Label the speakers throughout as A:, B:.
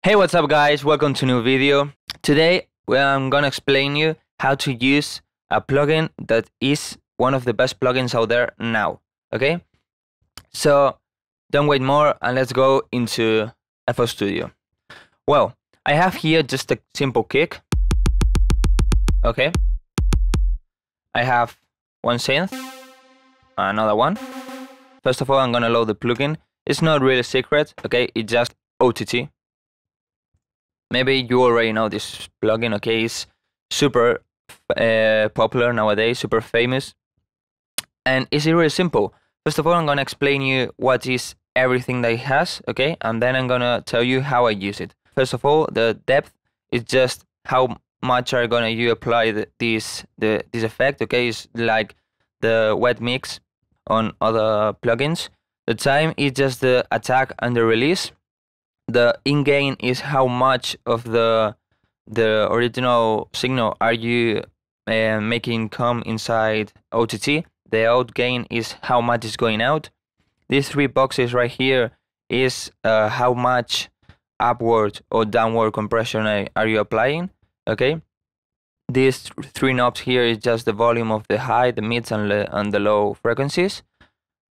A: Hey, what's up guys, welcome to a new video. Today I'm gonna explain you how to use a plugin that is one of the best plugins out there now. Okay, so don't wait more and let's go into FL Studio. Well, I have here just a simple kick. Okay, I have one synth, another one. First of all, I'm gonna load the plugin. It's not really secret, okay, it's just OTT. Maybe you already know this plugin, okay? It's super popular nowadays, super famous. And it's really simple. First of all, I'm gonna explain you what is everything that it has, okay? And then I'm gonna tell you how I use it. First of all, the depth is just how much are gonna you apply this effect, okay? It's like the wet mix on other plugins. The time is just the attack and the release. The in-gain is how much of the original signal are you making come inside OTT. The out-gain is how much is going out. These three boxes right here is how much upward or downward compression are you applying, okay? These three knobs here is just the volume of the high, the mids, and the low frequencies.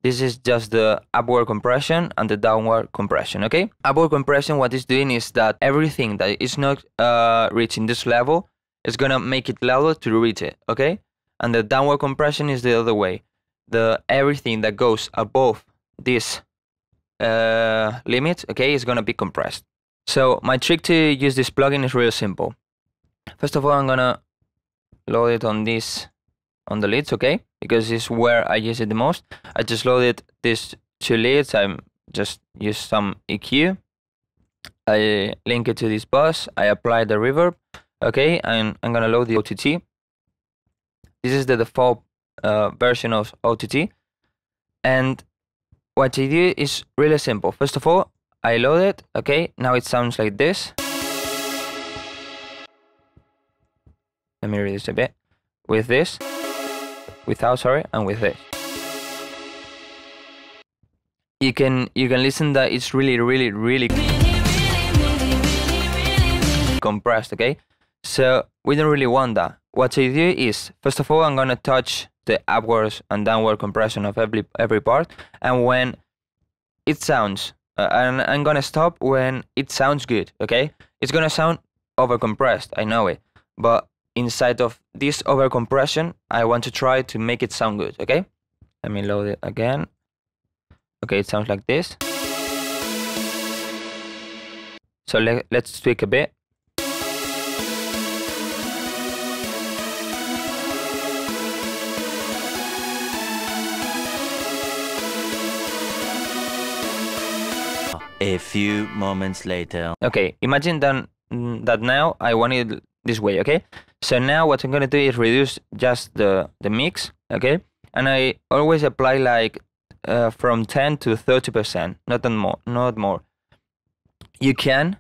A: This is just the upward compression and the downward compression, okay? Upward compression, what it's doing is that everything that is not reaching this level is gonna make it louder to reach it, okay? And the downward compression is the other way. Everything that goes above this limit, okay, is gonna be compressed. So my trick to use this plugin is really simple. First of all, I'm gonna load it on the leads, okay? Because it's where I use it the most. I just loaded these two leads. I just use some EQ. I link it to this bus. I apply the reverb, okay? And I'm gonna load the OTT. This is the default version of OTT. And what I do is really simple. First of all, I load it, okay? Now it sounds like this. Let me reduce a bit. With this. Without, sorry, and with this. You can listen that it's really compressed, okay? So we don't really want that. What I do is, first of all, I'm gonna touch the upwards and downward compression of every part, and when it sounds, and I'm gonna stop when it sounds good, okay? It's gonna sound overcompressed, I know it, but inside of this overcompression, I want to try to make it sound good, okay? Let me load it again. Okay, it sounds like this. So let's tweak a bit.
B: A few moments later.
A: Okay, imagine that now I want it this way, okay? So now what I'm gonna do is reduce just the mix, okay? And I always apply like from 10 to 30%, not more. You can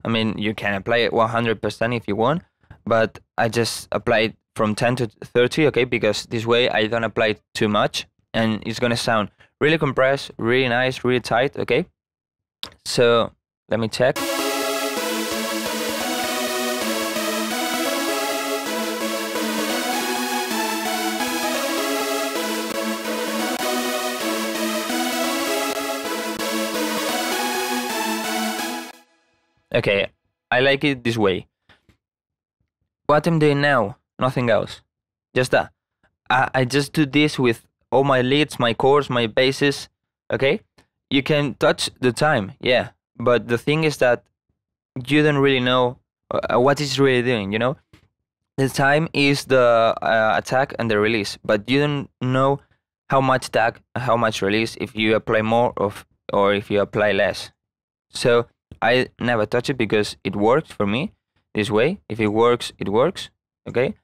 A: apply it 100% if you want, but I just apply it from 10 to 30, okay? Because this way I don't apply it too much, and it's gonna sound really compressed, really nice, really tight, okay? So let me check. Okay, I like it this way. What I'm doing now, nothing else. Just that. I just do this with all my leads, my chords, my basses, okay? You can touch the time, yeah. But the thing is that you don't really know what it's really doing, you know? The time is the attack and the release, but you don't know how much attack, how much release, if you apply more or if you apply less. So I never touch it because it works for me this way. If it works, it works, okay?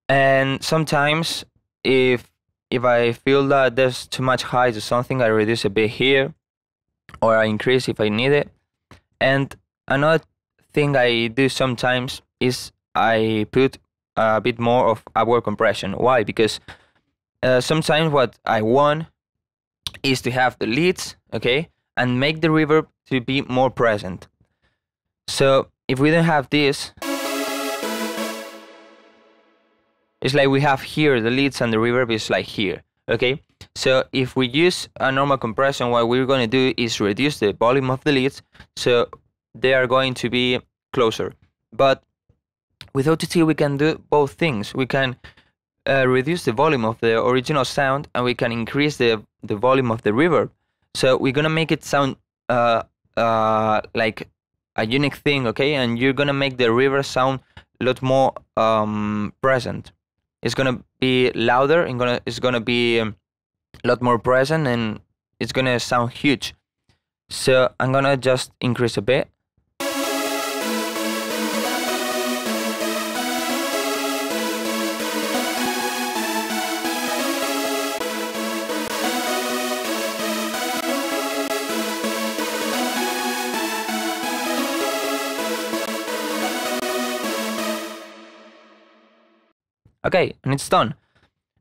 A: And sometimes if I feel that there's too much highs or something, I reduce a bit here, or I increase if I need it. And another thing I do sometimes is I put a bit more of upward compression. Why? Because sometimes what I want is to have the leads, okay, and make the reverb to be more present. So if we don't have this, it's like we have here the leads and the reverb is like here. Okay, so if we use a normal compression, what we're going to do is reduce the volume of the leads, so they are going to be closer. But with OTT we can do both things. We can reduce the volume of the original sound, and we can increase the volume of the reverb. So we're gonna make it sound like a unique thing, okay? And you're gonna make the reverb sound a lot more present. It's gonna be louder, and it's gonna be a lot more present, and it's gonna sound huge. So I'm gonna just increase a bit. Okay, and it's done.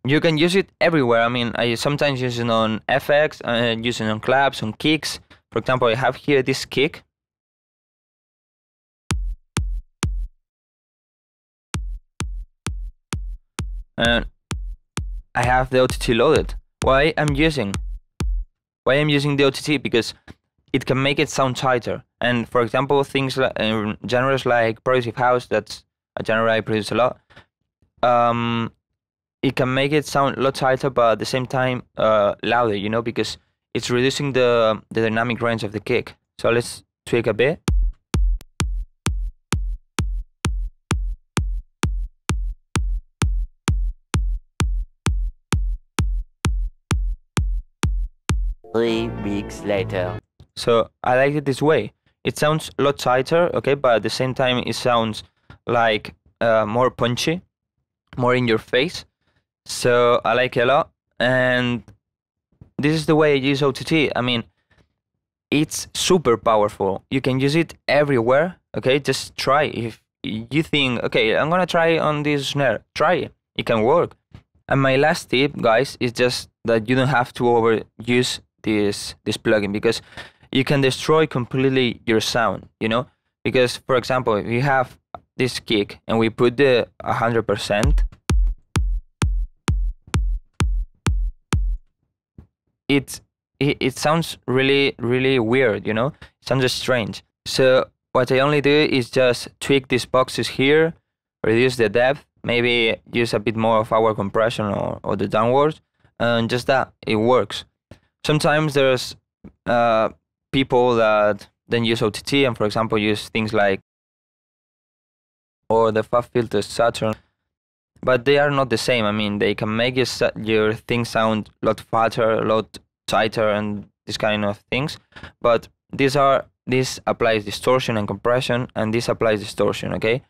A: You can use it everywhere. I mean, I sometimes use it on FX, use it on claps, on kicks. For example, I have here this kick. And I have the OTT loaded. Why I'm using the OTT? Because it can make it sound tighter. And for example, things like genres like progressive house, that's a genre I produce a lot. It can make it sound a lot tighter, but at the same time louder, you know, because it's reducing the dynamic range of the kick. So let's tweak a bit.
B: Three weeks later.
A: So I like it this way. It sounds a lot tighter, okay, but at the same time it sounds like more punchy, more in your face. So I like it a lot, and this is the way I use OTT. I mean, it's super powerful. You can use it everywhere, okay? Just try. If you think, okay, I'm gonna try on this snare, try it. It can work. And my last tip, guys, is just that you don't have to overuse this plugin, because you can destroy completely your sound, you know? Because, for example, if you have this kick and we put the 100%, it sounds really weird, you know? It sounds strange. So what I only do is just tweak these boxes here, reduce the depth, maybe use a bit more of our compression or the downwards, and just that, it works. Sometimes there's people that then use OTT and, for example, use things like or the fab filter Saturn, but they are not the same. I mean, they can make your thing sound a lot fatter, a lot tighter, and this kind of things. But this applies distortion and compression, and this applies distortion. Okay,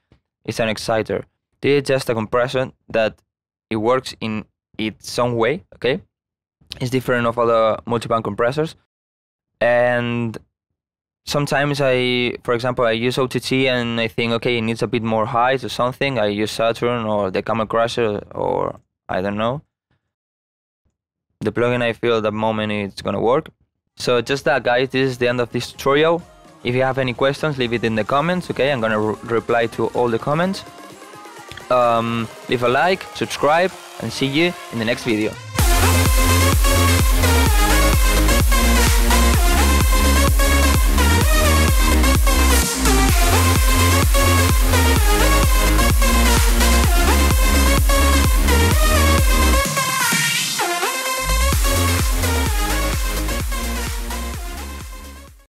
A: it's an exciter. This is just a compression that it works in its own way. Okay, it's different of other multiband compressors, and sometimes for example, I use OTT and I think, okay, it needs a bit more height or something. I use Saturn or the Camel Crusher, or I don't know, the plugin I feel at the moment it's gonna work. So just that, guys, this is the end of this tutorial. If you have any questions, leave it in the comments, okay? I'm gonna reply to all the comments. Leave a like, subscribe, and see you in the next video.